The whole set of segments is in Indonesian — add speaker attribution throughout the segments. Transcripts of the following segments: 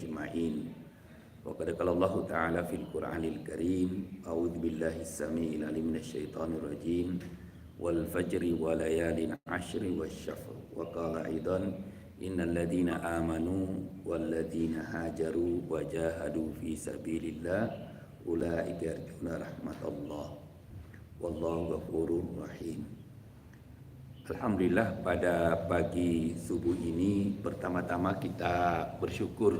Speaker 1: أجمعين. وقد قال الله تعالى في القرآن الكريم: أعوذ بالله السميع العليم من الشيطان الرجيم والفجر وليال عشر والشفع. وقال أيضا: إن الذين آمنوا والذين هاجروا وجاهدوا في سبيل الله أولئك يرجون رحمة الله والله غفور رحيم. Alhamdulillah, pada pagi subuh ini pertama-tama kita bersyukur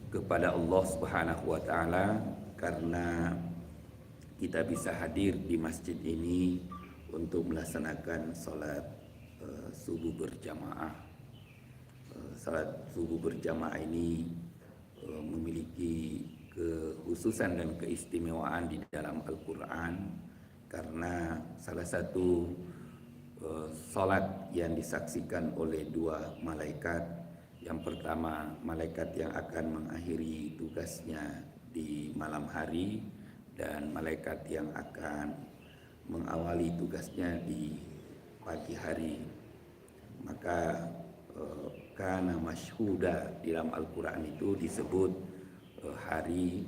Speaker 1: kepada Allah Subhanahu wa taala karena kita bisa hadir di masjid ini untuk melaksanakan salat subuh berjamaah. Salat subuh berjamaah ini memiliki kekhususan dan keistimewaan di dalam Al-Qur'an karena salah satu salat yang disaksikan oleh dua malaikat. Yang pertama, malaikat yang akan mengakhiri tugasnya di malam hari, dan malaikat yang akan mengawali tugasnya di pagi hari. Maka kana masyhuda di dalam Al-Quran itu disebut hari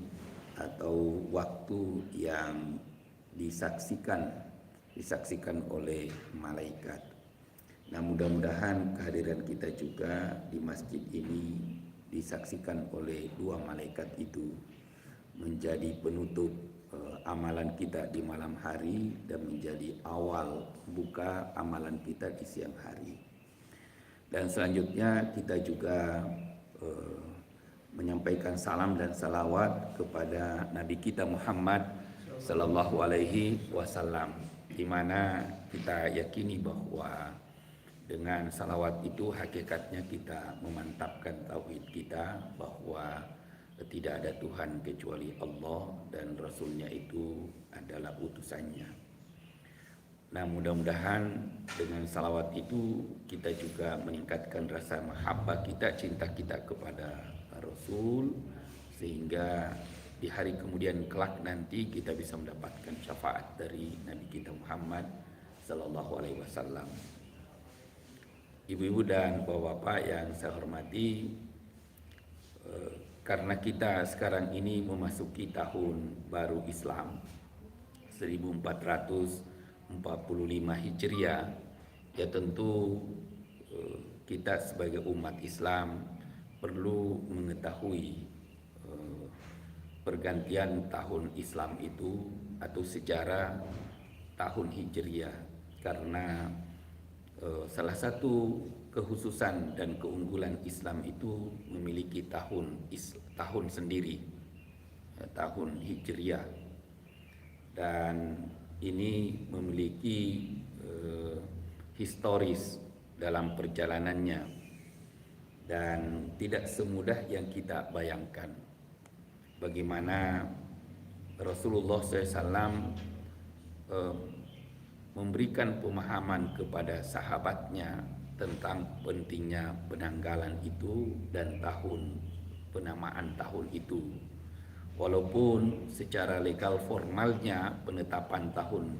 Speaker 1: atau waktu yang disaksikan oleh malaikat. Nah, mudah-mudahan kehadiran kita juga di masjid ini disaksikan oleh dua malaikat itu menjadi penutup amalan kita di malam hari dan menjadi awal buka amalan kita di siang hari. Dan selanjutnya kita juga menyampaikan salam dan salawat kepada Nabi kita Muhammad sallallahu alaihi wasallam, di mana kita yakini bahwa dengan salawat itu hakikatnya kita memantapkan tauhid kita bahwa tidak ada Tuhan kecuali Allah dan Rasulnya itu adalah utusannya. Nah, mudah-mudahan dengan salawat itu kita juga meningkatkan rasa mahabbah kita, cinta kita kepada Rasul, sehingga di hari kemudian kelak nanti kita bisa mendapatkan syafaat dari Nabi kita Muhammad sallallahu alaihi wasallam. Ibu-ibu dan bapak-bapak yang saya hormati, karena kita sekarang ini memasuki tahun baru Islam 1445 Hijriah, ya tentu kita sebagai umat Islam perlu mengetahui pergantian tahun Islam itu atau sejarah tahun Hijriah, karena salah satu kekhususan dan keunggulan Islam itu memiliki tahun sendiri, tahun Hijriah, dan ini memiliki historis dalam perjalanannya dan tidak semudah yang kita bayangkan. Bagaimana Rasulullah SAW memberikan pemahaman kepada sahabatnya tentang pentingnya penanggalan itu dan penamaan tahun itu. Walaupun secara legal formalnya penetapan tahun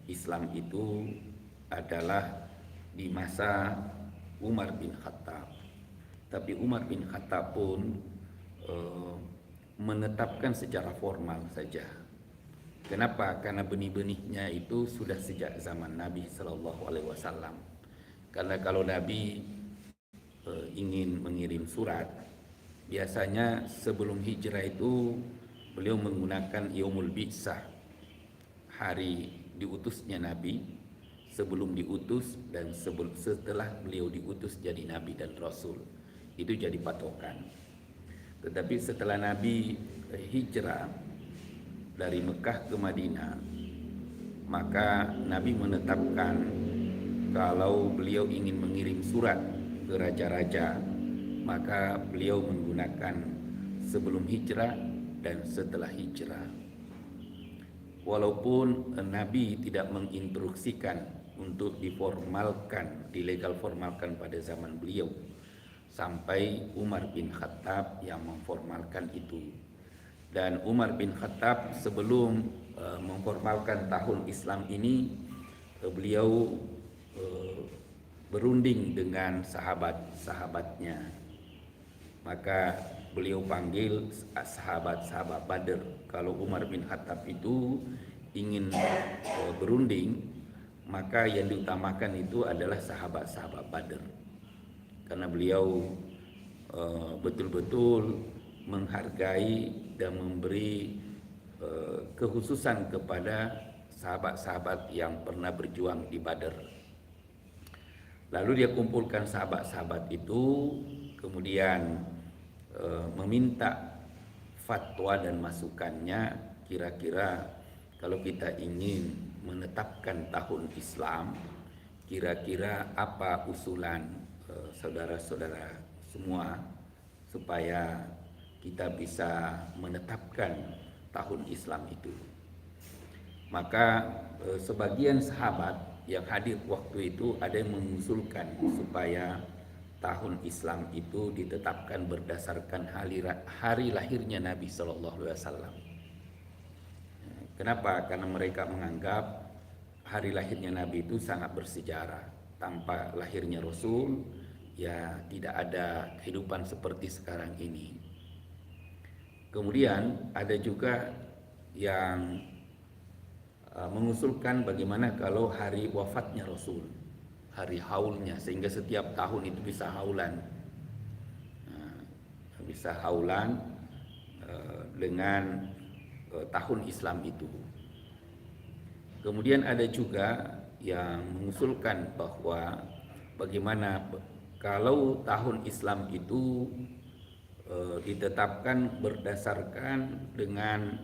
Speaker 1: Islam itu adalah di masa Umar bin Khattab, tapi Umar bin Khattab pun menetapkan secara formal saja. Kenapa? Karena benih-benihnya itu sudah sejak zaman Nabi Sallallahu Alaihi Wasallam. Karena kalau Nabi ingin mengirim surat, biasanya sebelum hijrah itu beliau menggunakan Yaumul Bi'tsah, hari diutusnya Nabi, sebelum diutus dan setelah beliau diutus jadi Nabi dan Rasul. Itu jadi patokan. Tetapi setelah Nabi hijrah dari Mekah ke Madinah, maka Nabi menetapkan kalau beliau ingin mengirim surat ke raja-raja, maka beliau menggunakan sebelum hijrah dan setelah hijrah. Walaupun Nabi tidak menginstruksikan untuk dilegal formalkan pada zaman beliau, sampai Umar bin Khattab yang memformalkan itu. Dan Umar bin Khattab sebelum memformalkan tahun Islam ini, beliau berunding dengan sahabat-sahabatnya. Maka beliau panggil sahabat-sahabat Badr. Kalau Umar bin Khattab itu ingin berunding, maka yang diutamakan itu adalah sahabat-sahabat Badr, karena beliau betul-betul menghargai dan memberi kekhususan kepada sahabat-sahabat yang pernah berjuang di Badr. Lalu dia kumpulkan sahabat-sahabat itu, kemudian meminta fatwa dan masukannya, kira-kira kalau kita ingin menetapkan tahun Islam, kira-kira apa usulan saudara-saudara semua supaya kita bisa menetapkan tahun Islam itu. Maka sebagian sahabat yang hadir waktu itu ada yang mengusulkan supaya tahun Islam itu ditetapkan berdasarkan hari lahirnya Nabi Shallallahu Alaihi Wasallam. Kenapa? Karena mereka menganggap hari lahirnya Nabi itu sangat bersejarah. Tanpa lahirnya Rasul, ya tidak ada kehidupan seperti sekarang ini. Kemudian ada juga yang mengusulkan bagaimana kalau hari wafatnya Rasul, hari haulnya, sehingga setiap tahun itu bisa haulan, dengan tahun Islam itu. Kemudian ada juga yang mengusulkan bahwa bagaimana kalau tahun Islam itu ditetapkan berdasarkan dengan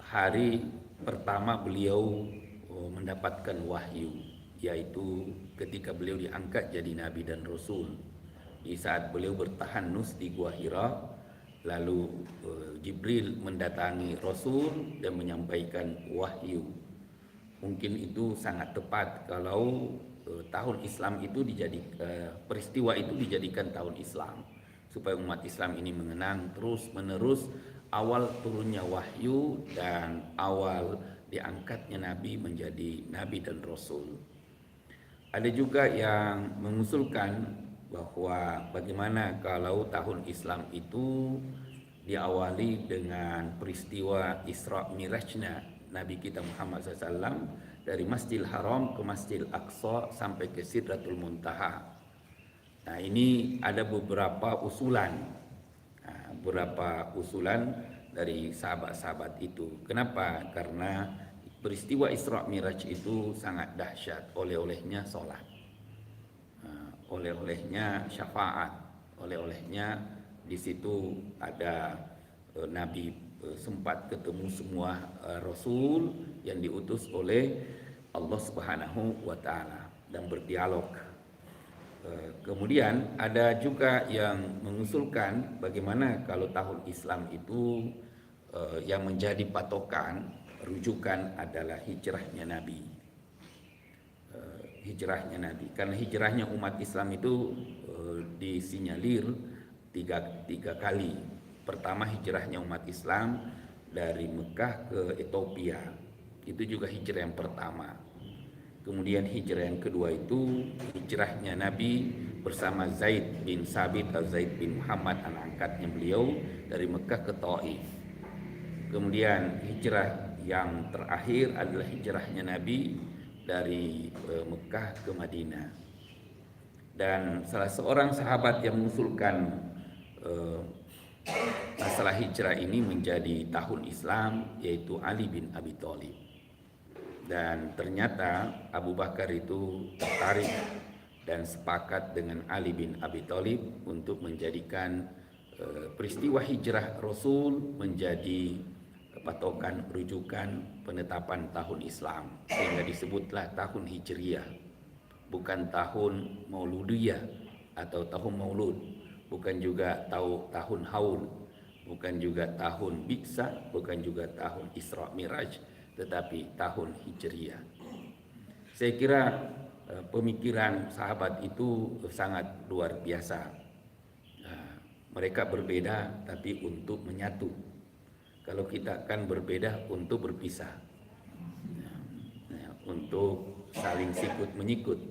Speaker 1: hari pertama beliau mendapatkan wahyu, yaitu ketika beliau diangkat jadi Nabi dan Rasul. Di saat beliau bertahanus di Gua Hira, lalu Jibril mendatangi Rasul dan menyampaikan wahyu. Mungkin itu sangat tepat kalau tahun Islam itu peristiwa itu dijadikan tahun Islam, supaya umat Islam ini mengenang terus menerus awal turunnya wahyu dan awal diangkatnya Nabi menjadi Nabi dan Rasul. Ada juga yang mengusulkan bahwa bagaimana kalau tahun Islam itu diawali dengan peristiwa Isra Mirajnya Nabi kita Muhammad SAW dari Masjidil Haram ke Masjidil Aqsa sampai ke Sidratul Muntaha. Nah, ini ada beberapa usulan dari sahabat-sahabat itu. Kenapa? Karena peristiwa Isra Miraj itu sangat dahsyat. Oleh-olehnya sholat, oleh-olehnya syafaat, oleh-olehnya di situ ada Nabi sempat ketemu semua Rasul yang diutus oleh Allah Subhanahu wa Ta'ala dan berdialog. Kemudian ada juga yang mengusulkan bagaimana kalau tahun Islam itu yang menjadi patokan rujukan adalah hijrahnya Nabi. Karena hijrahnya umat Islam itu disinyalir tiga kali. Pertama, hijrahnya umat Islam dari Mekah ke Ethiopia, itu juga hijrah yang pertama. Kemudian hijrah yang kedua itu hijrahnya Nabi bersama Zaid bin Sabit atau Zaid bin Muhammad, anak angkatnya beliau, dari Mekah ke Taif. Kemudian hijrah yang terakhir adalah hijrahnya Nabi dari Mekah ke Madinah. Dan salah seorang sahabat yang mengusulkan masalah hijrah ini menjadi tahun Islam yaitu Ali bin Abi Thalib. Dan ternyata Abu Bakar itu tertarik dan sepakat dengan Ali bin Abi Thalib untuk menjadikan peristiwa hijrah Rasul menjadi patokan rujukan penetapan tahun Islam, sehingga disebutlah tahun Hijriyah, bukan tahun Mauludiyah atau tahun Maulud, bukan juga tahun Haul, bukan juga tahun Bi'sa, bukan juga tahun Isra Miraj, tetapi tahun Hijriyah. Saya kira pemikiran sahabat itu sangat luar biasa. Mereka berbeda tapi untuk menyatu. Kalau kita kan berbeda untuk berpisah, untuk saling sikut menyikut.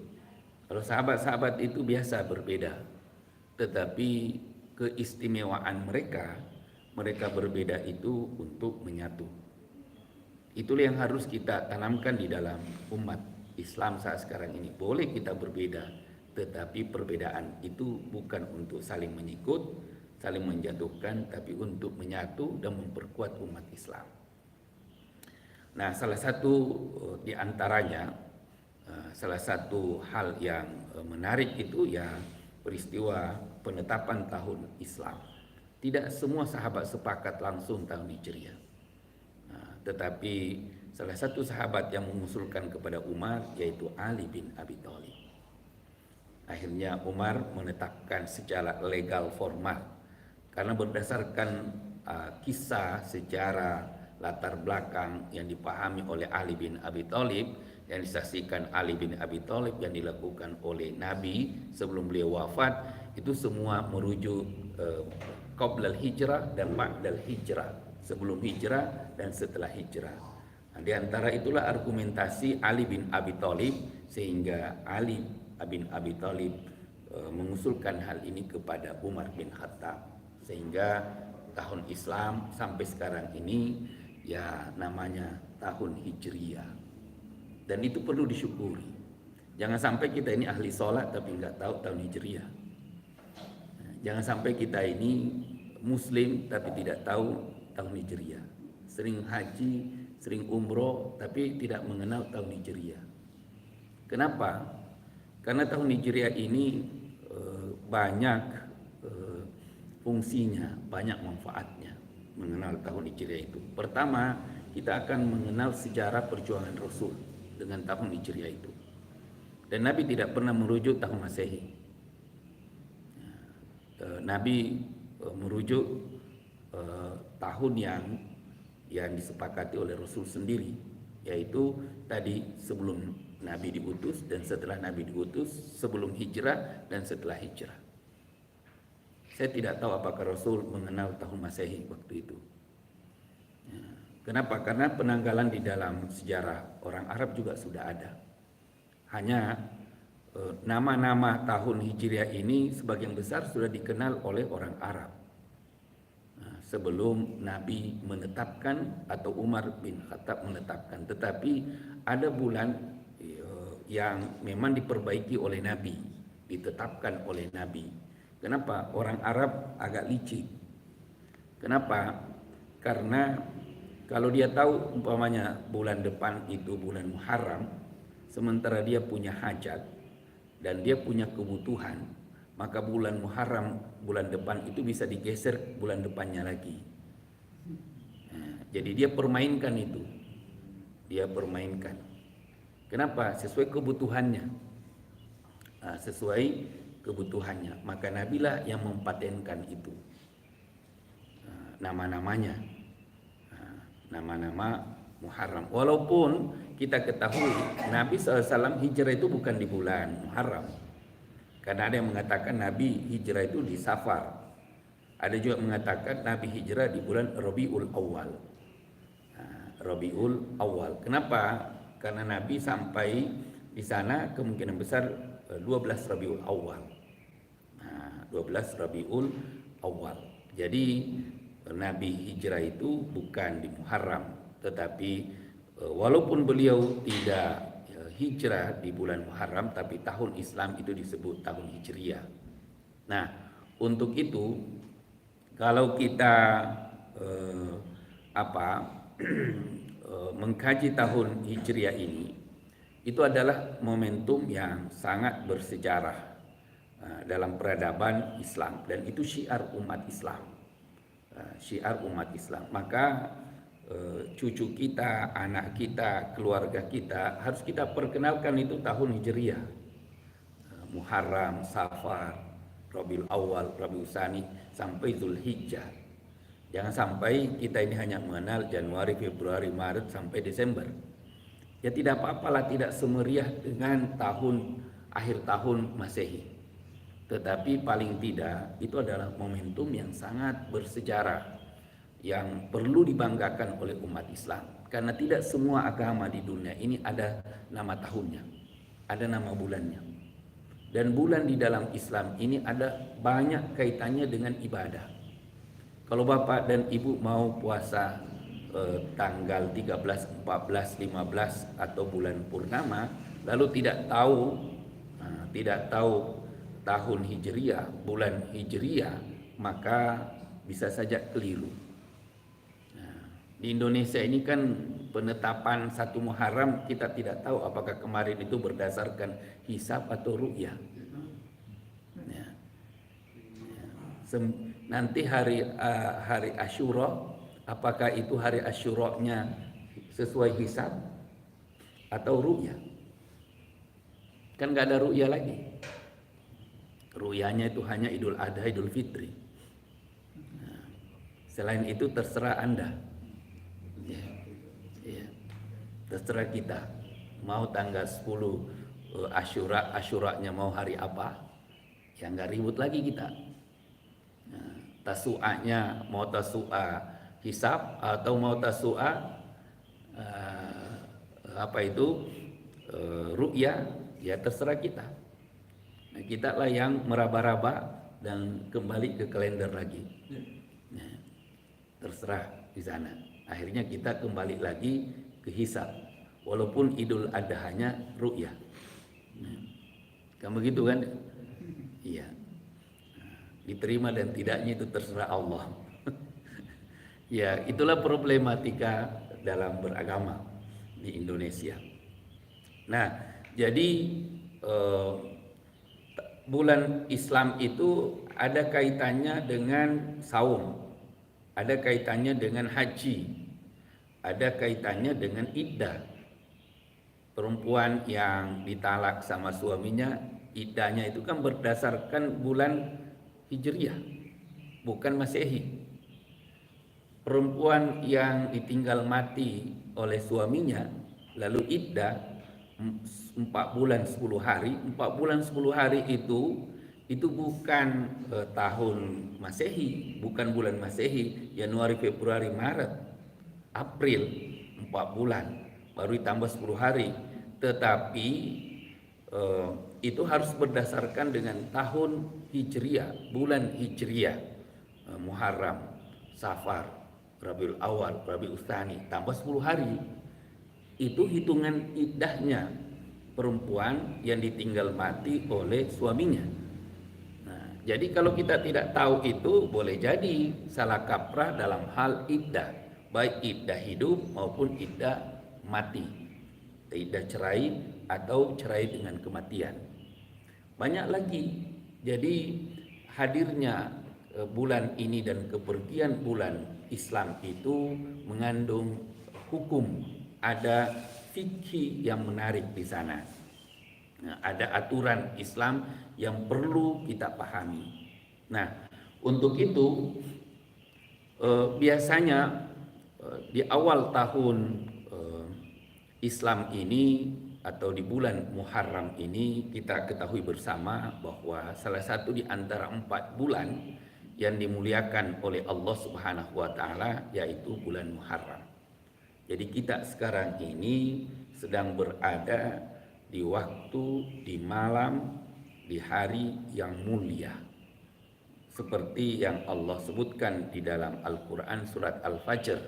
Speaker 1: Kalau sahabat-sahabat itu biasa berbeda, tetapi keistimewaan mereka, mereka berbeda itu untuk menyatu. Itulah yang harus kita tanamkan di dalam umat Islam saat sekarang ini. Boleh kita berbeda, tetapi perbedaan itu bukan untuk saling menyikut, saling menjatuhkan, tapi untuk menyatu dan memperkuat umat Islam. Nah, salah satu di antaranya, salah satu hal yang menarik itu ya peristiwa penetapan tahun Islam. Tidak semua sahabat sepakat langsung tahun Hijriah. Tetapi salah satu sahabat yang mengusulkan kepada Umar yaitu Ali bin Abi Thalib. Akhirnya Umar menetapkan secara legal formal karena berdasarkan kisah, sejarah, latar belakang yang dipahami oleh Ali bin Abi Thalib, yang disaksikan Ali bin Abi Thalib, yang dilakukan oleh Nabi sebelum beliau wafat, itu semua merujuk qablal hijrah dan ba'dal hijrah, sebelum hijrah dan setelah hijrah. Nah, di antara itulah argumentasi Ali bin Abi Thalib, sehingga Ali bin Abi Thalib mengusulkan hal ini kepada Umar bin Khattab, sehingga tahun Islam sampai sekarang ini ya namanya tahun Hijriah, dan itu perlu disyukuri. Jangan sampai kita ini ahli sholat tapi nggak tahu tahun Hijriah. Jangan sampai kita ini Muslim tapi tidak tahu tahun Hijriah. Sering haji, sering umroh tapi tidak mengenal tahun Hijriah. Kenapa? Karena tahun Hijriah ini banyak fungsinya, banyak manfaatnya. Mengenal tahun Hijriah itu, pertama kita akan mengenal sejarah perjuangan Rasul dengan tahun Hijriah itu. Dan Nabi tidak pernah merujuk tahun Masehi. Nabi merujuk tahun yang disepakati oleh Rasul sendiri, yaitu tadi sebelum Nabi diutus dan setelah Nabi diutus, sebelum hijrah dan setelah hijrah. Saya tidak tahu apakah Rasul mengenal tahun Masehi waktu itu. Kenapa? Karena penanggalan di dalam sejarah orang Arab juga sudah ada. Hanya nama-nama tahun Hijriah ini sebagian besar sudah dikenal oleh orang Arab. Sebelum Nabi menetapkan atau Umar bin Khattab menetapkan. Tetapi ada bulan yang memang diperbaiki oleh Nabi, ditetapkan oleh Nabi. Kenapa? Orang Arab agak licik. Kenapa? Karena kalau dia tahu umpamanya bulan depan itu bulan Muharram, sementara dia punya hajat dan dia punya kebutuhan, maka bulan Muharram bulan depan itu bisa digeser bulan depannya lagi. Nah, jadi dia permainkan itu. Dia permainkan. Kenapa? Sesuai kebutuhannya. Sesuai kebutuhannya, maka Nabilah yang mempatenkan itu nama-namanya, nama-nama Muharram. Walaupun kita ketahui Nabi SAW hijrah itu bukan di bulan Muharram, karena ada yang mengatakan Nabi hijrah itu di Safar, ada juga mengatakan Nabi hijrah di bulan Rabiul Awal. Rabiul Awal. Kenapa? Karena Nabi sampai di sana kemungkinan besar 12 Rabiul Awal. 12 Rabiul Awal. Jadi Nabi hijrah itu bukan di Muharram, tetapi walaupun beliau tidak hijrah di bulan Muharram, tapi tahun Islam itu disebut tahun Hijriah. Nah, untuk itu kalau kita mengkaji tahun Hijriah ini, itu adalah momentum yang sangat bersejarah dalam peradaban Islam, dan itu syiar umat Islam. Syiar umat Islam. Maka cucu kita, anak kita, keluarga kita harus kita perkenalkan itu tahun Hijriah. Muharram, Safar, Rabiul Awal, Rabiul Tsani sampai Zulhijjah. Jangan sampai kita ini hanya mengenal Januari, Februari, Maret sampai Desember. Ya tidak apa-apalah tidak semeriah dengan akhir tahun Masehi. Tetapi paling tidak itu adalah momentum yang sangat bersejarah yang perlu dibanggakan oleh umat Islam, karena tidak semua agama di dunia ini ada nama tahunnya, ada nama bulannya. Dan bulan di dalam Islam ini ada banyak kaitannya dengan ibadah. Kalau Bapak dan Ibu mau puasa tanggal 13, 14, 15 atau bulan purnama, lalu tidak tahu tahun Hijriah, bulan Hijriah, maka bisa saja keliru. Di Indonesia ini kan penetapan 1 Muharram kita tidak tahu apakah kemarin itu berdasarkan hisab atau ru'yah. Ya. Nanti hari Asyura, apakah itu hari Asyuranya sesuai hisab atau ru'yah? Kan nggak ada ru'yah lagi. Ru'yahnya itu hanya Idul Adha, Idul Fitri. Nah, selain itu terserah Anda. Ya. Terserah kita. Mau tanggal 10 Asyuranya mau hari apa? Ya nggak ribut lagi kita. Nah, tasu'anya mau tasu'a hisab atau mau tasu'a ru'yah, ya terserah kita. Nah, kita lah yang meraba-raba dan kembali ke kalender lagi. Nah, terserah di sana. Akhirnya kita kembali lagi ke hisab, walaupun Idul Adha-nya ru'yah. Nah, kan begitu kan? Iya. Nah, diterima dan tidaknya itu terserah Allah. Ya, itulah problematika dalam beragama di Indonesia. Nah, jadi bulan Islam itu ada kaitannya dengan saum, ada kaitannya dengan haji, ada kaitannya dengan iddah. Perempuan yang ditalak sama suaminya, iddahnya itu kan berdasarkan bulan Hijriah, bukan Masehi. Perempuan yang ditinggal mati oleh suaminya lalu iddah 4 bulan 10 hari. 4 bulan 10 hari itu bukan tahun Masehi, bukan bulan Masehi, Januari, Februari, Maret, April, 4 bulan baru ditambah 10 hari. Tetapi itu harus berdasarkan dengan tahun Hijriah, bulan Hijriah, Muharram, Safar, Rabiul Awal, Rabiul Tsani, tambah 10 hari. Itu hitungan iddahnya perempuan yang ditinggal mati oleh suaminya. Nah, jadi kalau kita tidak tahu itu, boleh jadi salah kaprah dalam hal iddah, baik iddah hidup maupun iddah mati, iddah cerai atau cerai dengan kematian. Banyak lagi. Jadi hadirnya bulan ini dan kepergian bulan Islam itu mengandung hukum, ada fikih yang menarik di sana. Nah, ada aturan Islam yang perlu kita pahami. Nah, untuk itu biasanya di awal tahun Islam ini atau di bulan Muharram ini kita ketahui bersama bahwa salah satu di antara 4 bulan yang dimuliakan oleh Allah Subhanahu wa taala yaitu bulan Muharram. Jadi kita sekarang ini sedang berada di waktu, di malam, di hari yang mulia. Seperti yang Allah sebutkan di dalam Al-Qur'an surat Al-Fajr,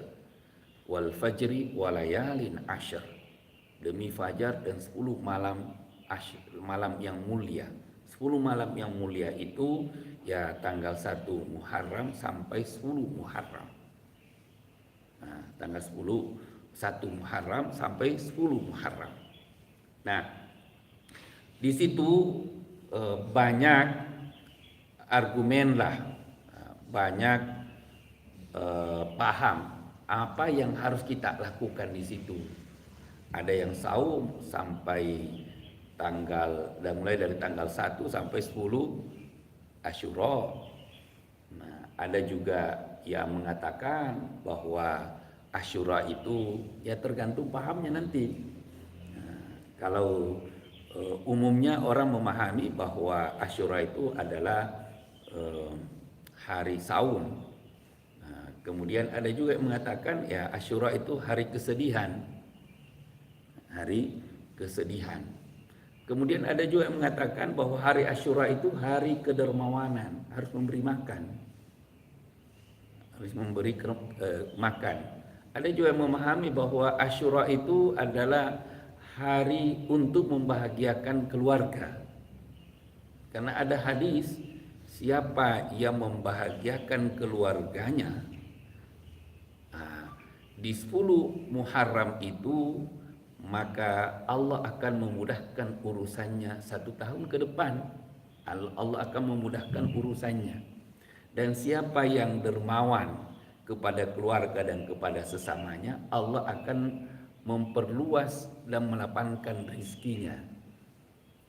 Speaker 1: wal fajri walayalin ashr. Demi fajar dan 10 malam yang mulia. 10 malam yang mulia itu ya tanggal 1 Muharram sampai 10 Muharram. Nah, tanggal 1 Muharram sampai 10 Muharram. Nah, di situ banyak argumen lah, banyak paham apa yang harus kita lakukan di situ. Ada yang saum sampai mulai dari tanggal 1 sampai 10 Asyura. Nah, ada juga yang mengatakan bahwa Asyura itu ya tergantung pahamnya nanti. Nah, kalau umumnya orang memahami bahwa Asyura itu adalah hari saum. Nah, kemudian ada juga yang mengatakan ya Asyura itu hari kesedihan. Hari kesedihan. Kemudian ada juga yang mengatakan bahwa hari Asyura itu hari kedermawanan, harus memberi makan, harus memberi makan. Ada juga yang memahami bahwa Asyura itu adalah hari untuk membahagiakan keluarga. Karena ada hadis, siapa yang membahagiakan keluarganya, di 10 Muharram itu, maka Allah akan memudahkan urusannya 1 tahun ke depan. Allah akan memudahkan urusannya. Dan siapa yang dermawan kepada keluarga dan kepada sesamanya, Allah akan memperluas dan melapangkan rizkinya.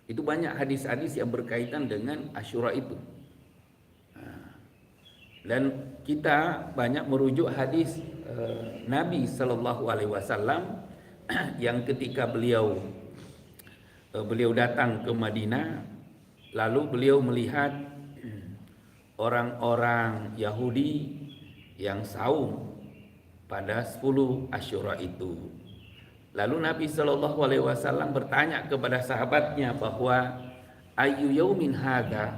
Speaker 1: Itu banyak hadis-hadis yang berkaitan dengan Asyura itu. Dan kita banyak merujuk hadis Nabi Sallallahu Alaihi Wasallam yang ketika beliau datang ke Madinah, lalu beliau melihat orang-orang Yahudi yang saum pada 10 Asyura itu. Lalu Nabi Sallallahu Alaihi Wasallam bertanya kepada sahabatnya bahwa ayu yaumin hadza,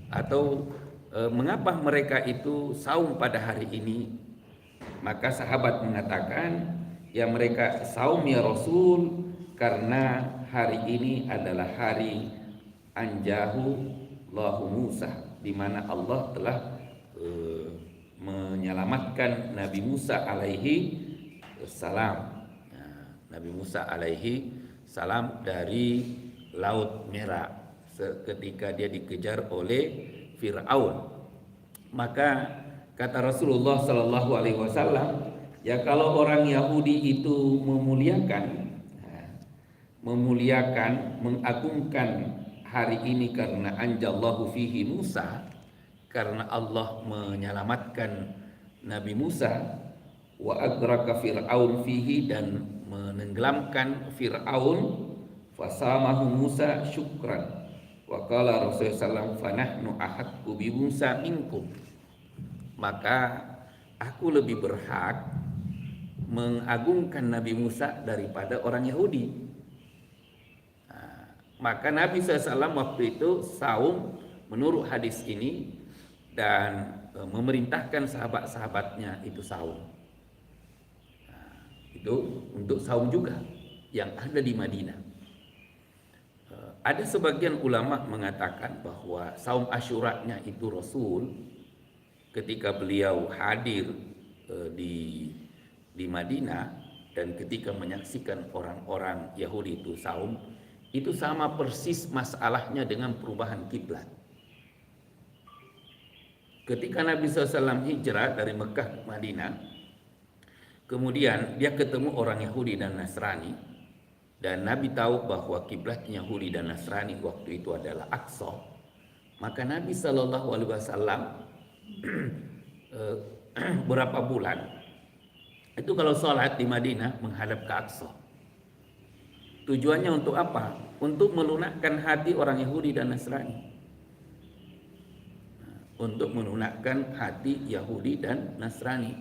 Speaker 1: atau mengapa mereka itu saum pada hari ini? Maka sahabat mengatakan, ya mereka saum ya Rasul karena hari ini adalah hari anjahu Allahu Musa, di mana Allah telah menyelamatkan Nabi Musa alaihi salam. Nabi Musa alaihi salam dari Laut Merah ketika dia dikejar oleh Fir'aun. Maka kata Rasulullah Sallallahu Alaihi Wasallam, ya kalau orang Yahudi itu memuliakan, mengagungkan hari ini karena anjallahu fihi Musa, karena Allah menyelamatkan Nabi Musa, wa adraka Fir'aun fihi, dan menenggelamkan Fir'aun, fasamahu Musa syukran. Wa qala Rasulullah SAW, fanahnu ahaqqu bi Musa minkum. Maka aku lebih berhak mengagungkan Nabi Musa daripada orang Yahudi. Maka Nabi SAW waktu itu saum menurut hadis ini, dan memerintahkan sahabat-sahabatnya itu saum. Itu untuk saum juga yang ada di Madinah. Ada sebagian ulama mengatakan bahwa saum Asyuranya itu Rasul ketika beliau hadir di Madinah, dan ketika menyaksikan orang-orang Yahudi itu saum, itu sama persis masalahnya dengan perubahan kiblat. Ketika Nabi SAW hijrah dari Mekah ke Madinah, kemudian dia ketemu orang Yahudi dan Nasrani, dan Nabi tahu bahwa kiblatnya Yahudi dan Nasrani waktu itu adalah Aqsa. Maka Nabi Sallallahu Alaihi Wasallam berapa bulan itu kalau sholat di Madinah menghadap ke Aqsa. Tujuannya untuk apa? Untuk melunakkan hati orang Yahudi dan Nasrani. Untuk melunakkan hati Yahudi dan Nasrani,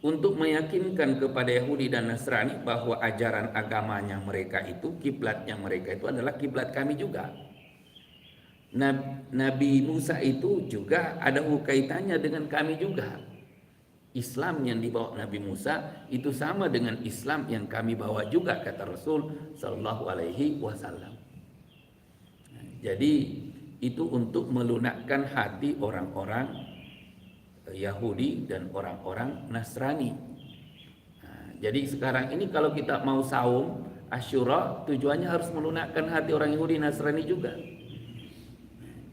Speaker 1: untuk meyakinkan kepada Yahudi dan Nasrani bahwa ajaran agamanya mereka itu, kiblatnya mereka itu adalah kiblat kami juga. Nabi Musa itu juga ada kaitannya dengan kami juga. Islam yang dibawa Nabi Musa itu sama dengan Islam yang kami bawa juga, kata Rasul Sallallahu Alaihi Wasallam. Jadi itu untuk melunakkan hati orang-orang Yahudi dan orang-orang Nasrani. Jadi sekarang ini kalau kita mau saum Asyura, tujuannya harus melunakkan hati orang Yahudi Nasrani juga.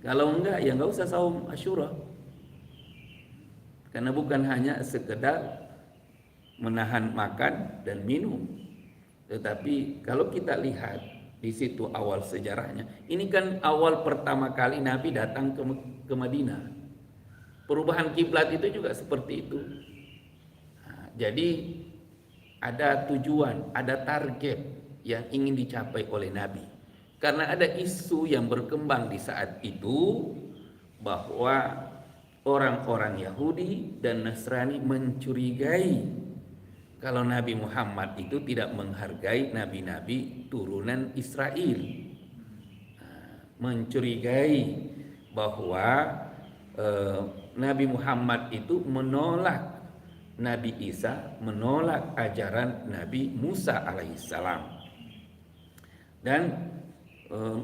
Speaker 1: Kalau enggak, ya enggak usah saum Asyura. Karena bukan hanya sekedar menahan makan dan minum, tetapi kalau kita lihat di situ awal sejarahnya, ini kan awal pertama kali Nabi datang ke Madinah. Perubahan kiblat itu juga seperti itu. Jadi ada tujuan, ada target yang ingin dicapai oleh Nabi. Karena ada isu yang berkembang di saat itu bahwa orang-orang Yahudi dan Nasrani mencurigai kalau Nabi Muhammad itu tidak menghargai nabi-nabi turunan Israel. mencurigai bahwa Nabi Muhammad itu menolak Nabi Isa, menolak ajaran Nabi Musa alaihissalam, dan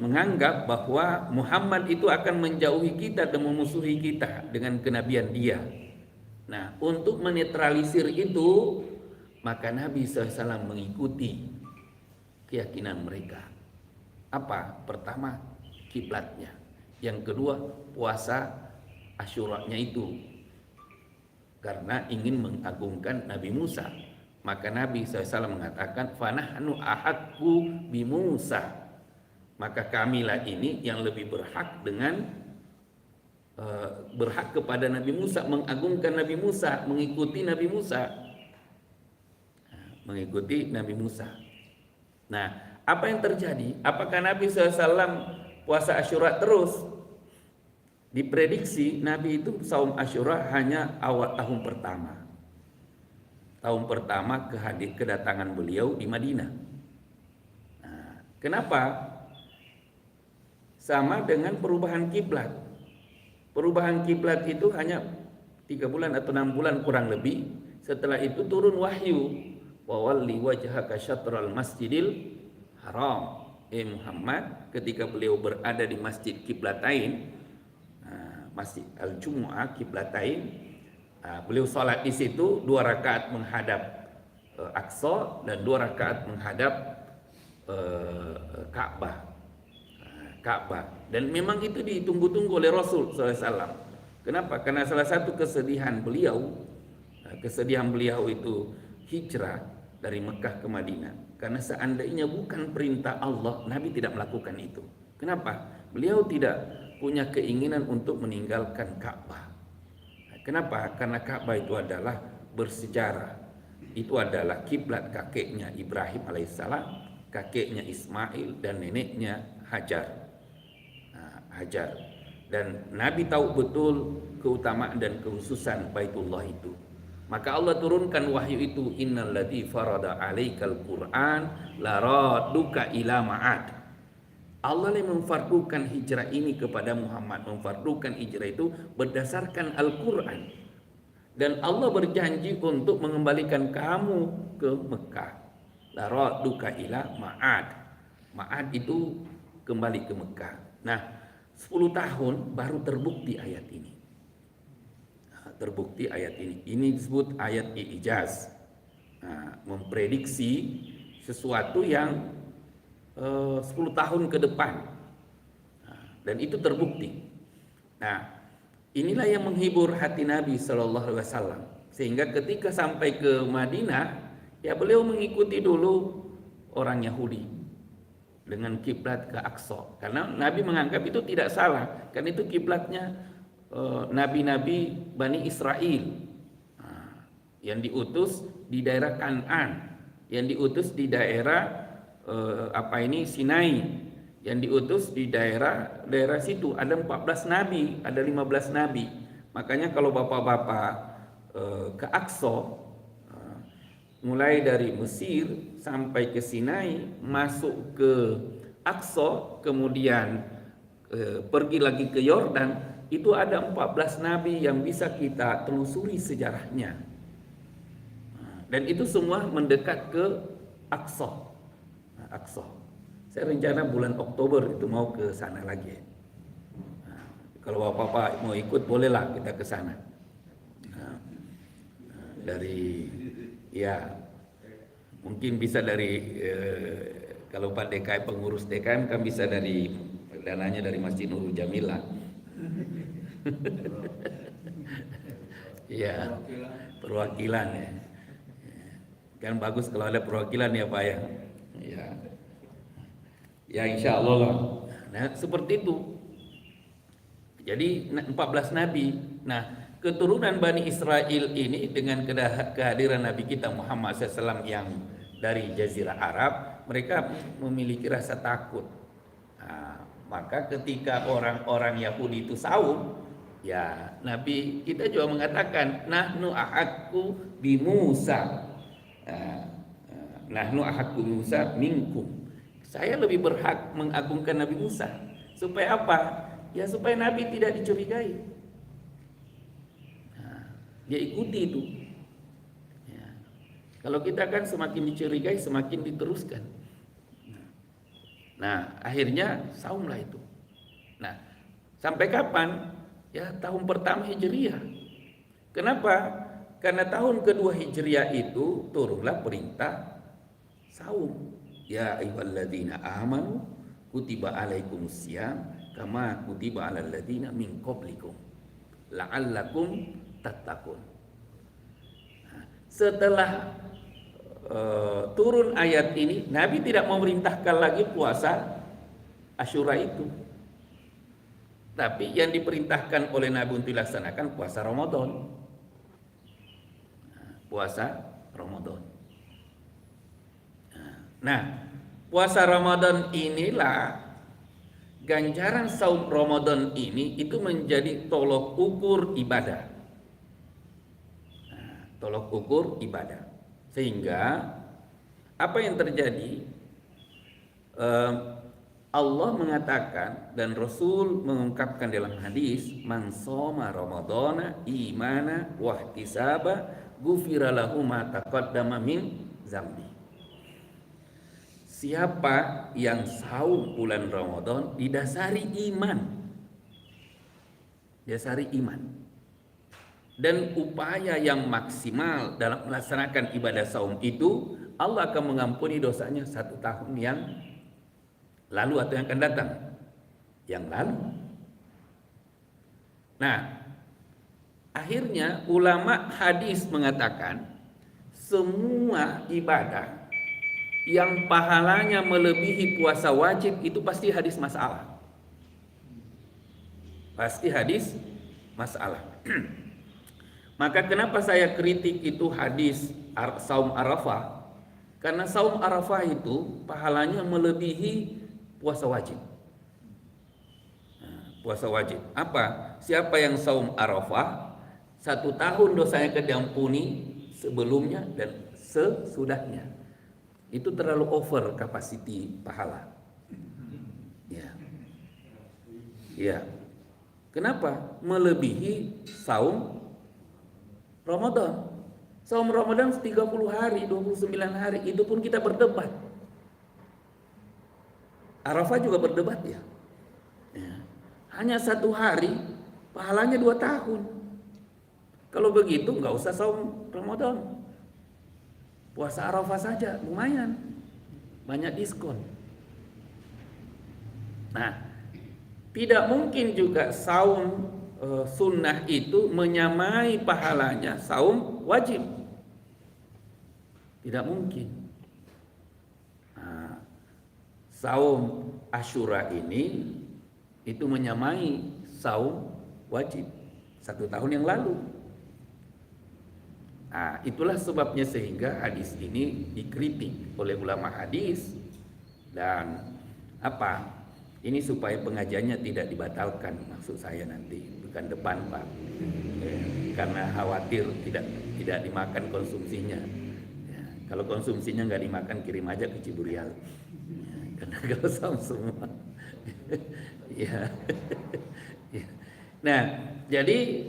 Speaker 1: menganggap bahwa Muhammad itu akan menjauhi kita dan memusuhi kita dengan kenabian dia. Nah, untuk menetralisir itu, maka Nabi SAW mengikuti keyakinan mereka. Apa? Pertama, kiblatnya. Yang kedua, puasa Asyuranya itu, karena ingin mengagungkan Nabi Musa. Maka Nabi SAW mengatakan, fanahnu ahadku bi Musa. Maka kamilah ini yang lebih berhak dengan berhak kepada Nabi Musa, mengagungkan Nabi Musa, mengikuti Nabi Musa, mengikuti Nabi Musa. Nah, apa yang terjadi? Apakah Nabi SAW puasa Asyura terus? Diprediksi Nabi itu saum Asyura hanya awal tahun pertama. Tahun pertama kedatangan beliau di Madinah. Nah, kenapa? Sama dengan perubahan kiblat. Perubahan kiblat itu hanya 3 bulan atau 6 bulan kurang lebih. Setelah itu turun wahyu, wa walli wajhaka syatral masjidil haram. Muhammad, ketika beliau berada di Masjid Kiblatain, Masjid Al-Jumu'ah Kiblatain, beliau salat di situ 2 rakaat menghadap Aqsa dan 2 rakaat menghadap Ka'bah. Dan memang itu ditunggu-tunggu oleh Rasul SAW. Kenapa? Karena salah satu kesedihan beliau itu hijrah dari Mekah ke Madinah. Karena seandainya bukan perintah Allah, Nabi tidak melakukan itu. Kenapa? Beliau tidak punya keinginan untuk meninggalkan Ka'bah. Kenapa? Karena Ka'bah itu adalah bersejarah. Itu adalah kiblat kakeknya Ibrahim alaihissalam, kakeknya Ismail, dan neneknya Hajar. Dan Nabi tahu betul keutamaan dan kekhususan Baitullah itu. Maka Allah turunkan wahyu itu, innalladzi farada 'alaikal Qur'an laraduka ila ma'ad. Allah yang memfardukan hijrah ini kepada Muhammad, memfardukan hijrah itu berdasarkan Al-Qur'an. Dan Allah berjanji untuk mengembalikan kamu ke Mekah. Laraduka ila ma'ad. Ma'ad itu kembali ke Mekah. Nah, 10 tahun baru terbukti ayat ini. Terbukti ayat ini. Ini disebut ayat i'jaz. Memprediksi sesuatu yang 10 tahun ke depan. Dan itu terbukti. Nah, inilah yang menghibur hati Nabi Shallallahu Alaihi Wasallam. Sehingga ketika sampai ke Madinah, ya beliau mengikuti dulu orang Yahudi dengan kiblat ke Aqsa. Karena Nabi menganggap itu tidak salah. Karena itu kiblatnya nabi-nabi Bani Israel yang diutus di daerah Kan'an, yang diutus di daerah Sinai, yang diutus di daerah situ. Ada 14 nabi, ada 15 nabi. Makanya kalau bapak-bapak ke Aqsa, mulai dari Mesir sampai ke Sinai, masuk ke Aqsa, kemudian pergi lagi ke Yordan, itu ada 14 nabi yang bisa kita telusuri sejarahnya. Dan itu semua mendekat ke Aqsa. Saya rencana bulan Oktober itu mau ke sana lagi. Kalau bapak-bapak mau ikut, bolehlah kita ke sana. Dari mungkin bisa dari kalau Pak DKM, pengurus DKM kan bisa dari dananya dari Masjid Nurul Jamilah. Iya, perwakilan ya. Kan bagus kalau ada perwakilan ya Pak ya. Ya insya Allah lah. Nah seperti itu. Jadi 14 nabi. Nah keturunan Bani Israel ini dengan kehadiran Nabi kita Muhammad SAW yang dari Jazirah Arab, mereka memiliki rasa takut. Maka ketika orang-orang Yahudi itu saum, ya Nabi kita juga mengatakan nahnu ahakku bi Musa. Nahnu ahakku Musa minkum. Saya lebih berhak mengagungkan Nabi Musa. Supaya apa? Ya supaya Nabi tidak dicurigai. Nah, dia ikuti itu. Ya. Kalau kita kan semakin dicurigai semakin diteruskan. Nah, akhirnya saumlah itu. Nah, sampai kapan? Ya tahun pertama Hijriah. Kenapa? Karena tahun kedua Hijriah itu turunlah perintah saum. Ya ayyuhalladzina amanu kutiba alaikumusiyam kama kutiba alal ladzina min qablikum la'allakum tattaqun. Nah, setelah turun ayat ini, Nabi tidak memerintahkan lagi puasa Asyura itu. Tapi yang diperintahkan oleh Nabi untuk dilaksanakan puasa Ramadan. Puasa Ramadan. Nah, puasa Ramadan inilah ganjaran saum Ramadan ini itu menjadi tolok ukur ibadah. Nah, tolok ukur ibadah. Sehingga apa yang terjadi? Allah mengatakan dan Rasul mengungkapkan dalam hadis, man shoma ramadhana imana wa ihtisaba ghufira lahu ma taqaddama min zambi. Siapa yang saum bulan Ramadan didasari iman. Dasari iman. Dan upaya yang maksimal dalam melaksanakan ibadah saum itu, Allah akan mengampuni dosanya 1 tahun yang lalu atau yang akan datang. Yang lalu. Nah, akhirnya ulama hadis mengatakan semua ibadah yang pahalanya melebihi puasa wajib itu pasti hadis masalah. Pasti hadis masalah. Maka kenapa saya kritik itu hadis saum Arafah? Karena saum Arafah itu pahalanya melebihi puasa wajib. Nah, puasa wajib. Apa? Siapa yang saum Arafah 1 tahun dosanya diampuni sebelumnya dan sesudahnya. Itu terlalu over capacity pahala. Ya. Ya. Kenapa? Melebihi saum Ramadan. Saum Ramadan 30 hari, 29 hari, itu pun kita berdebat. Arafah juga berdebat ya. Hanya 1 hari, pahalanya 2 tahun. Kalau begitu nggak usah saum Ramadan. Puasa Arafah saja, lumayan. Banyak diskon. Nah, tidak mungkin juga saum sunnah itu menyamai pahalanya saum wajib. Tidak mungkin. Nah, saum Asyura ini itu menyamai saum wajib 1 tahun yang lalu. Nah, itulah sebabnya sehingga hadis ini dikritik oleh ulama hadis dan apa? Ini supaya pengajiannya tidak dibatalkan, maksud saya nanti bukan depan Pak, karena khawatir tidak dimakan konsumsinya. Ya, kalau konsumsinya nggak dimakan kirim aja ke Ciburial, ya, karena kalau sama semua. Ya. Ya. Nah, jadi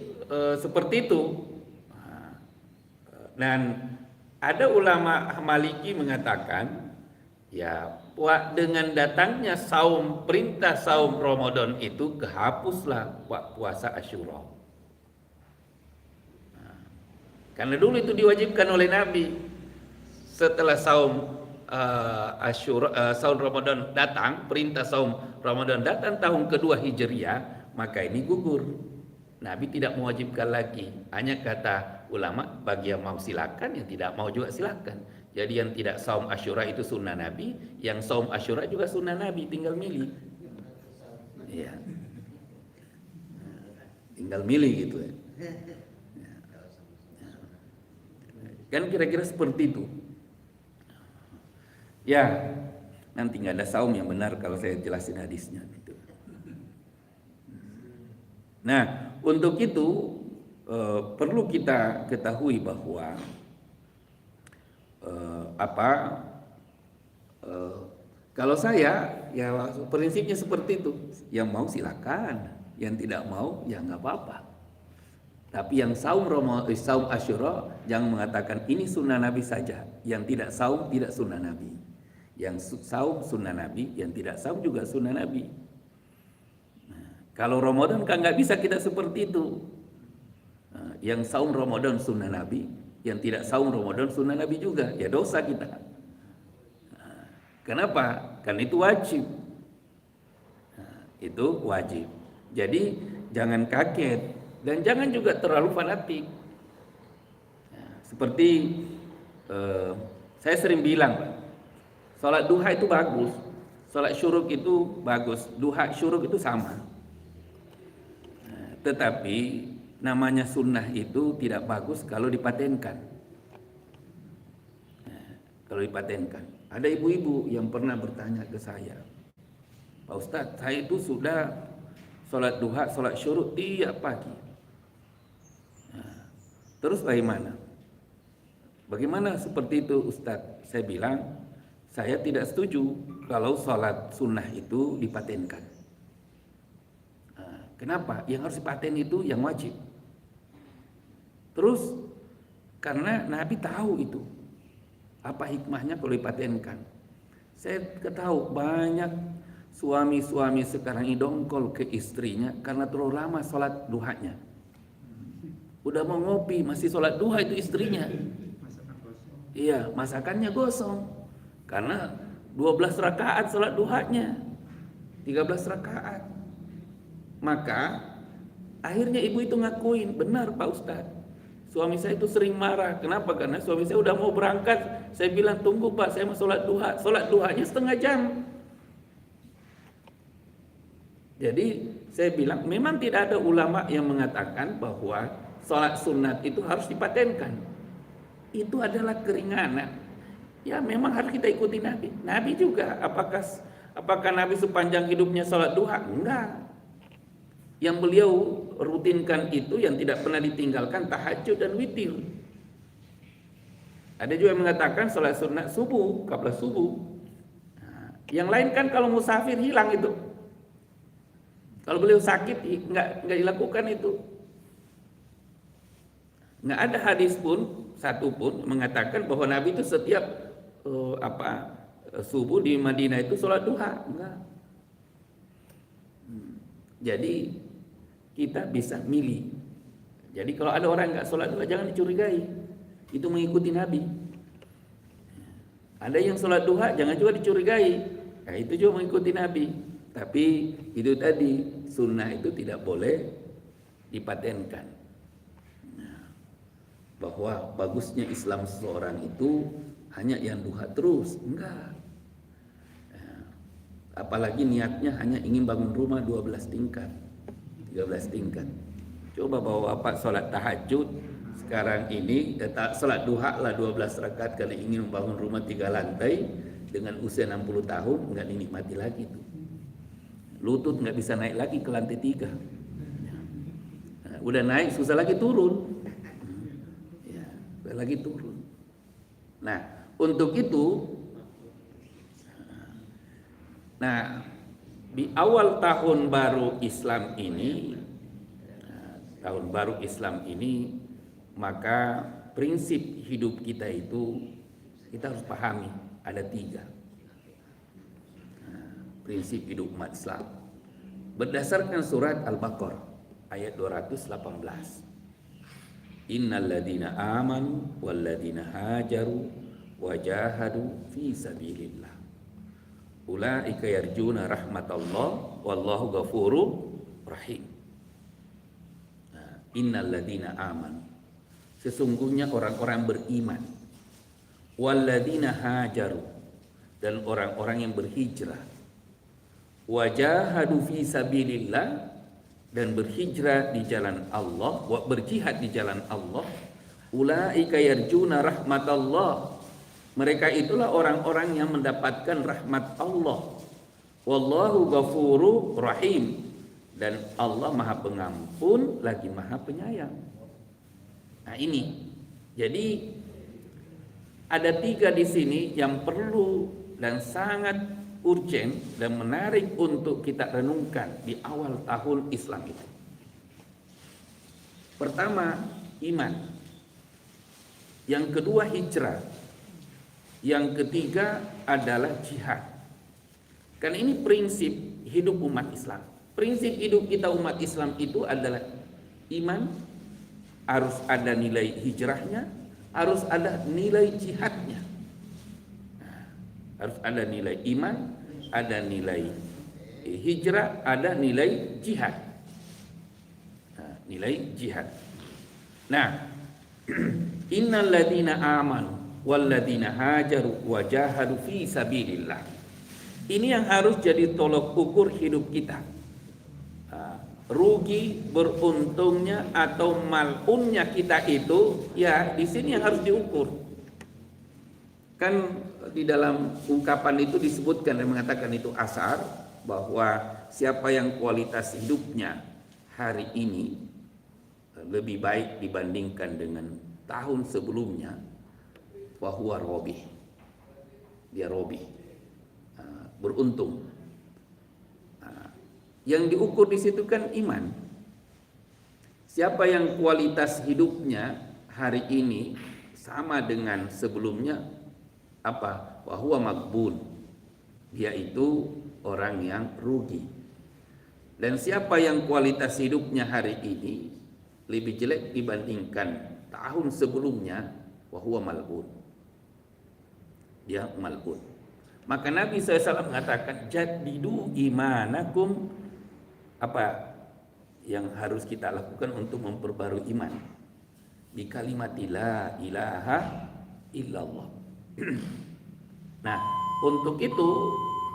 Speaker 1: seperti itu. Dan ada ulama Maliki mengatakan, ya dengan datangnya saum, perintah saum Ramadan itu kehapuslah puasa Asyura. Nah, karena dulu itu diwajibkan oleh Nabi. Setelah saum Asyura, saum Ramadan datang, perintah saum Ramadan datang tahun kedua Hijriah, maka ini gugur. Nabi tidak mewajibkan lagi. Hanya kata ulama, bagi yang mau silakan, yang tidak mau juga silakan. Jadi yang tidak saum Asyura itu sunnah Nabi, yang saum Asyura juga sunnah Nabi, tinggal milih. Iya. Tinggal milih gitu ya. Kan kira-kira seperti itu. Ya, nanti nggak ada saum yang benar kalau saya jelasin hadisnya gitu. Nah, untuk itu perlu kita ketahui bahwa Kalau saya, ya prinsipnya seperti itu. Yang mau silakan, yang tidak mau ya nggak apa-apa. Tapi yang saum saum Asyura jangan mengatakan ini sunnah Nabi saja. Yang tidak saum tidak sunnah Nabi. Yang saum sunnah Nabi, yang tidak saum juga sunnah Nabi. Nah, kalau Ramadan kan nggak bisa kita seperti itu. Nah, yang saum Ramadan sunnah Nabi, yang tidak saum Ramadan sunnah Nabi juga. Ya dosa kita. Kenapa? Karena itu wajib. Nah, itu wajib. Jadi jangan kaget dan jangan juga terlalu fanatik. Nah, seperti saya sering bilang, Pak, sholat duha itu bagus, sholat syuruk itu bagus, duha syuruk itu sama. Nah, tetapi namanya sunnah itu tidak bagus kalau dipatenkan. Nah, kalau dipatenkan. Ada ibu-ibu yang pernah bertanya ke saya, Pak Ustadz, saya itu sudah sholat duha, sholat syuruk tiap pagi. Nah, terus bagaimana? Bagaimana seperti itu Ustadz? Saya bilang, saya tidak setuju kalau sholat sunnah itu dipatenkan. Nah, kenapa? Yang harus dipaten itu yang wajib. Terus, karena Nabi tahu itu. Apa hikmahnya kalau dipatenkan? Saya ketahui banyak suami-suami sekarang ini dongkol ke istrinya karena terlalu lama sholat duhanya. Udah mau ngopi masih sholat duha itu istrinya. Iya, masakannya gosong. Karena 12 rakaat sholat duhanya, 13 rakaat. Maka akhirnya ibu itu ngakuin, benar Pak Ustadz, suami saya itu sering marah. Kenapa? Karena suami saya udah mau berangkat. Saya bilang, tunggu Pak, saya mau sholat duha. Sholat duhanya setengah jam. Jadi saya bilang, memang tidak ada ulama yang mengatakan bahwa sholat sunat itu harus dipatenkan. Itu adalah keringanan. Ya memang harus kita ikuti Nabi. Nabi juga, apakah Nabi sepanjang hidupnya sholat duha? Enggak. Yang beliau rutinkan itu yang tidak pernah ditinggalkan tahajud dan witir. Ada juga yang mengatakan sholat sunat subuh, qabla subuh. Nah, yang lain kan kalau musafir hilang itu. Kalau beliau sakit nggak dilakukan itu. Nggak ada hadis pun satu pun mengatakan bahwa Nabi itu setiap subuh di Madinah itu sholat duha. Enggak. Jadi kita bisa milih. Jadi kalau ada orang nggak sholat duha jangan dicurigai. Itu mengikuti Nabi. Ada yang sholat duha jangan juga dicurigai. Nah, itu juga mengikuti Nabi. Tapi itu tadi sunnah itu tidak boleh dipatenkan. Nah, bahwa bagusnya Islam seseorang itu hanya yang duha terus, enggak. Nah, apalagi niatnya hanya ingin bangun rumah 12 tingkat, 13 tingkat. Coba bawa Bapak sholat tahajud sekarang ini, sholat duha lah 12 rakaat karena ingin membangun rumah 3 lantai dengan usia 60 tahun, enggak dinikmati lagi tuh. Lutut nggak bisa naik lagi ke lantai 3. Nah, udah naik susah lagi turun. Ya, susah lagi turun. Nah, untuk itu, nah di awal tahun baru Islam ini, maka prinsip hidup kita itu kita harus pahami ada 3. Prinsip hidup umat Islam berdasarkan surat Al-Baqarah ayat 218. Innal ladzina amanu wal ladzina hajaru wajahadu fi sabilillah ulaika yarjuna rahmatallah wallahu ghafurur rahim. Innal ladzina amanu, sesungguhnya orang-orang beriman, wal ladzina hajaru, dan orang-orang yang berhijrah, wajahadu fi sabilillah, dan berhijrah di jalan Allah, berjihad di jalan Allah, ulaika yarjuna rahmatallah, mereka itulah orang-orang yang mendapatkan rahmat Allah, wallahu ghafurur rahim, dan Allah Maha Pengampun lagi Maha Penyayang. Nah ini, jadi ada 3 di sini yang perlu dan sangat urgen dan menarik untuk kita renungkan di awal tahun Islam itu. Pertama, iman. Yang kedua, hijrah. Yang ketiga adalah jihad. Karena ini prinsip hidup umat Islam. Prinsip hidup kita umat Islam itu adalah iman, harus ada nilai hijrahnya, harus ada nilai jihadnya. Nah, harus ada nilai iman, ada nilai hijrah, ada nilai jihad. Nilai jihad. Nah, innal ladzina amanu wal ladzina hajaru wa jahadu fi sabilillah. Ini yang harus jadi tolok ukur hidup kita. Rugi, beruntungnya atau malunnya kita itu ya di sini yang harus diukur. Kan di dalam ungkapan itu disebutkan dan mengatakan itu asar bahwa siapa yang kualitas hidupnya hari ini lebih baik dibandingkan dengan tahun sebelumnya, fahuwa robih, dia robih, beruntung. Yang diukur di situ kan iman. Siapa yang kualitas hidupnya hari ini sama dengan sebelumnya, apa? Fahuwa maghbun, dia itu orang yang rugi. Dan siapa yang kualitas hidupnya hari ini lebih jelek dibandingkan tahun sebelumnya, wahuwa mal'un, dia mal'un. Maka Nabi SAW mengatakan jadidu imanakum. Apa yang harus kita lakukan untuk memperbarui iman? Bi kalimati la ilaha illallah. Nah, untuk itu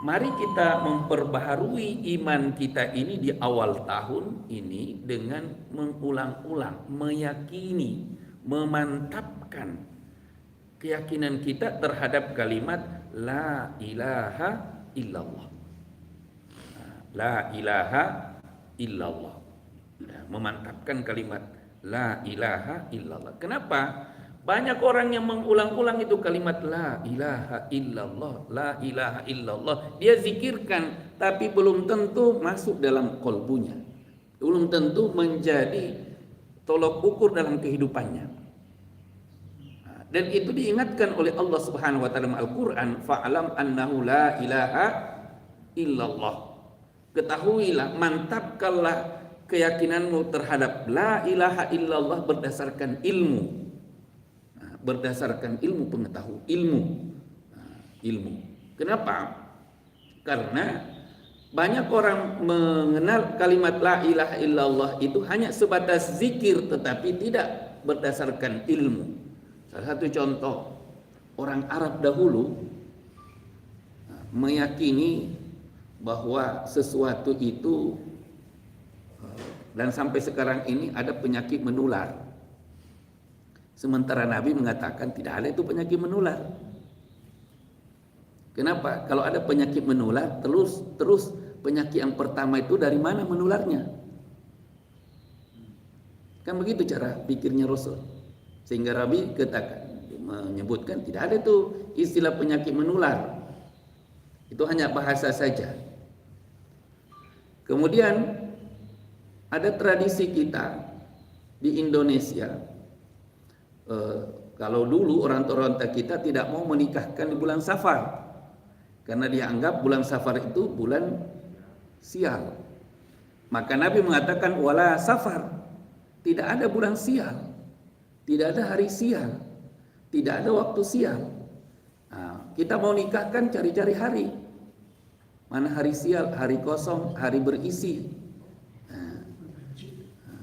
Speaker 1: mari kita memperbaharui iman kita ini di awal tahun ini dengan mengulang-ulang, meyakini, memantapkan keyakinan kita terhadap kalimat la ilaha illallah. La ilaha illallah. Memantapkan kalimat la ilaha illallah. Kenapa? Banyak orang yang mengulang-ulang itu kalimat la ilaha illallah, la ilaha illallah. Dia zikirkan, tapi belum tentu masuk dalam kolbunya. Belum tentu menjadi tolok ukur dalam kehidupannya. Dan itu diingatkan oleh Allah Subhanahu wa taala dalam Al-Qur'an, fa'lam annahu la ilaha illallah. Ketahuilah, mantapkanlah keyakinanmu terhadap la ilaha illallah berdasarkan ilmu. Berdasarkan ilmu pengetahuan, ilmu. Kenapa? Karena banyak orang mengenal kalimat la ilaha illallah itu hanya sebatas zikir tetapi tidak berdasarkan ilmu. Salah satu contoh, orang Arab dahulu meyakini bahwa sesuatu itu, dan sampai sekarang ini ada penyakit menular. Sementara Nabi mengatakan tidak ada itu penyakit menular. Kenapa? Kalau ada penyakit menular, terus penyakit yang pertama itu dari mana menularnya? Kan begitu cara pikirnya Rasul. Sehingga Nabi menyebutkan tidak ada itu istilah penyakit menular. Itu hanya bahasa saja. Kemudian ada tradisi kita di Indonesia. Kalau dulu orang tua kita tidak mau menikahkan di bulan Safar karena dianggap bulan Safar itu bulan sial. Maka Nabi mengatakan wala safar, tidak ada bulan sial, tidak ada hari sial, tidak ada waktu sial. Kita mau nikahkan cari-cari hari, mana hari sial, hari kosong, hari berisi,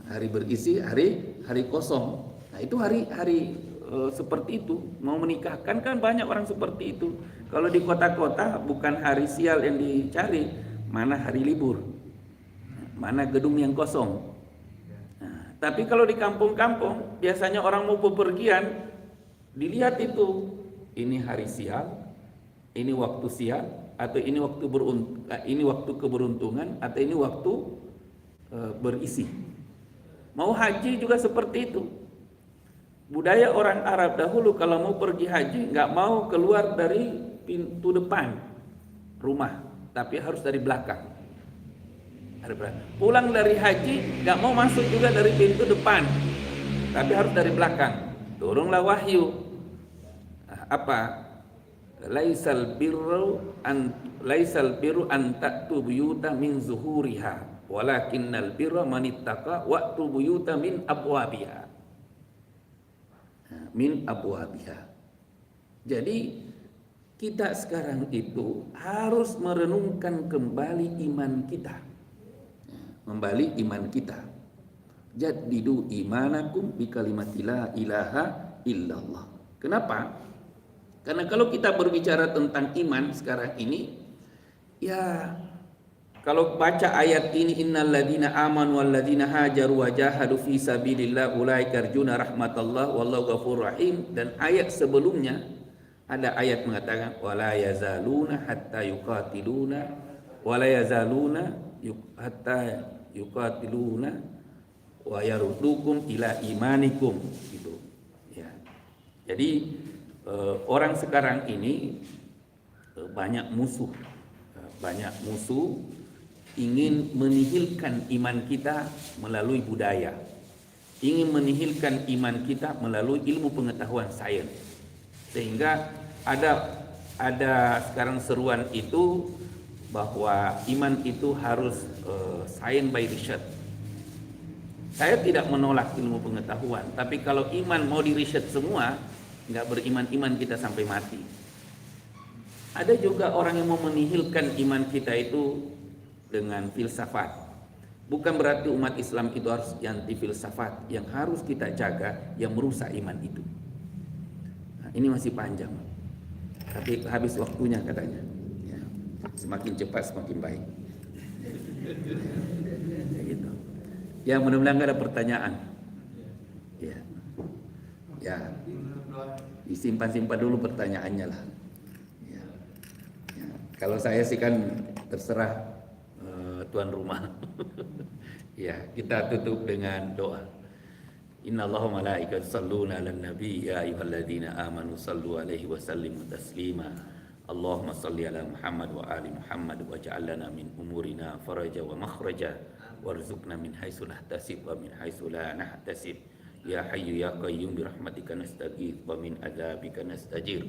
Speaker 1: hari berisi, hari kosong. Nah, itu hari-hari seperti itu. Mau menikahkan kan banyak orang seperti itu. Kalau di kota-kota bukan hari sial yang dicari, mana hari libur, mana gedung yang kosong. Nah, tapi kalau di kampung-kampung biasanya orang mau bepergian, dilihat itu, ini hari sial, ini waktu sial, atau ini waktu keberuntungan, atau ini waktu berisi. Mau haji juga seperti itu. Budaya orang Arab dahulu kalau mau pergi haji nggak mau keluar dari pintu depan, rumah, tapi harus dari belakang. Pulang dari haji nggak mau masuk juga dari pintu depan, tapi harus dari belakang. Turunlah wahyu. Apa? Laisal birru an ta'tu buyuta min zuhuriha, walakinnal birra man ittaqa wa'tu buyuta min abwabiha. Min abwabiha. Jadi kita sekarang itu harus merenungkan kembali iman kita. Kembali iman kita. Jaddidu imanakum bi kalimati la ilaha illallah. Kenapa? Karena kalau kita berbicara tentang iman sekarang ini, ya kalau baca ayat ini, innal ladzina amanu wal ladzina hajaru wa jahadu fi sabilillah ulaika yarjuna rahmatallah wallahu ghafurur rahim, dan ayat sebelumnya ada ayat mengatakan wala yazaluna hatta yuqatiluna wala yazaluna hatta yuqatiluna wa yaruddukum ila imanikum, gitu ya. Jadi orang sekarang ini banyak musuh ingin menihilkan iman kita melalui budaya, ingin menihilkan iman kita melalui ilmu pengetahuan sains, sehingga ada sekarang seruan itu bahwa iman itu harus science by research. Saya tidak menolak ilmu pengetahuan, tapi kalau iman mau di riset semua, nggak beriman-iman kita sampai mati. Ada juga orang yang mau menihilkan iman kita itu dengan filsafat. Bukan berarti umat Islam itu harus anti filsafat. Yang harus kita jaga yang merusak iman itu. Nah, ini masih panjang, tapi habis waktunya katanya ya, semakin cepat semakin baik ya, gitu. Ya, mudah-mudahan gak ada pertanyaan ya, disimpan-simpan dulu pertanyaannya lah ya. Kalau saya sih kan terserah tuan rumah ya. Kita tutup dengan doa. Innallaha wa malaikatahu yusholluna 'alan nabi ya ayyuhalladzina amanu shallu 'alaihi wa sallimu taslima. Allahumma shalli 'ala Muhammad wa ali Muhammad waj'al lana min umurina faraja wa makhraja warzuqna min haitsu la nahtasib wa min haitsu la nahtasib. Ya hayyu ya qayyum bi rahmatika nastaghits wa min adzabika nastajir.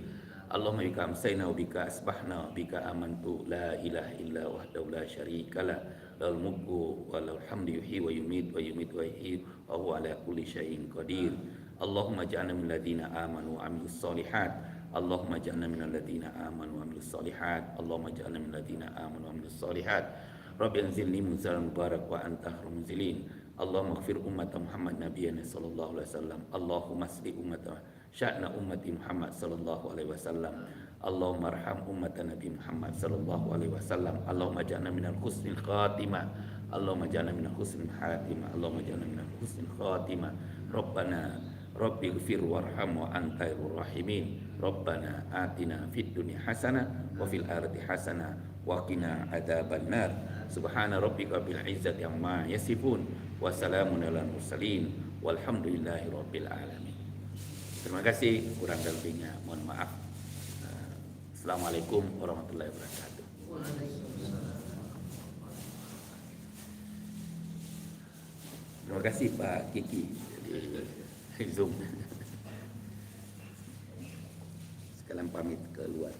Speaker 1: Allahumma bika amsayna wa bika asbahna wa bika amantu la ilaha illa wahdahu la syarika la lahul mulku wa lahul hamdu yuhyi wa yumiitu wa yumiitu wa yuhyi wa huwa ala kulli syai'in qadir. Allahumma ja'alna minal ladzina amanu wa 'amilus sholihat. Allahumma ja'alna minal ladzina amanu wa 'amilus sholihat. Allahumma ja'alna minal ladzina amanu wa 'amilus sholihat. Rabbi anzilni munzalan mubarak wa anta khairul munzilin. Allahumma ighfir ummata Muhammad nabiyyina sallallahu alaihi wasallam. Allahumma asli ummata sya'na ummati Muhammad sallallahu alaihi wasallam. Allahumma arham ummata Nabi Muhammad sallallahu alaihi wasallam. Allahumma ja'alna minal husnil khatimah. Allahumma ja'alna minal husnil khatimah. Allahumma ja'alna minal husnil khatimah. Rabbana Rabbi ighfir warham wa anta khairur rahimin. Rabbana atina fid dunya hasanah wa fil akhirati hasanah wa qina adzabannar. Subhana rabbika rabbil izzati amma yasifun wa salamun alal mursalin walhamdulillahi rabbil alamin. Terima kasih, kurang lebihnya mohon maaf. Assalamualaikum warahmatullahi wabarakatuh. Terima kasih Pak Kiki di Zoom. Sekalian pamit keluar.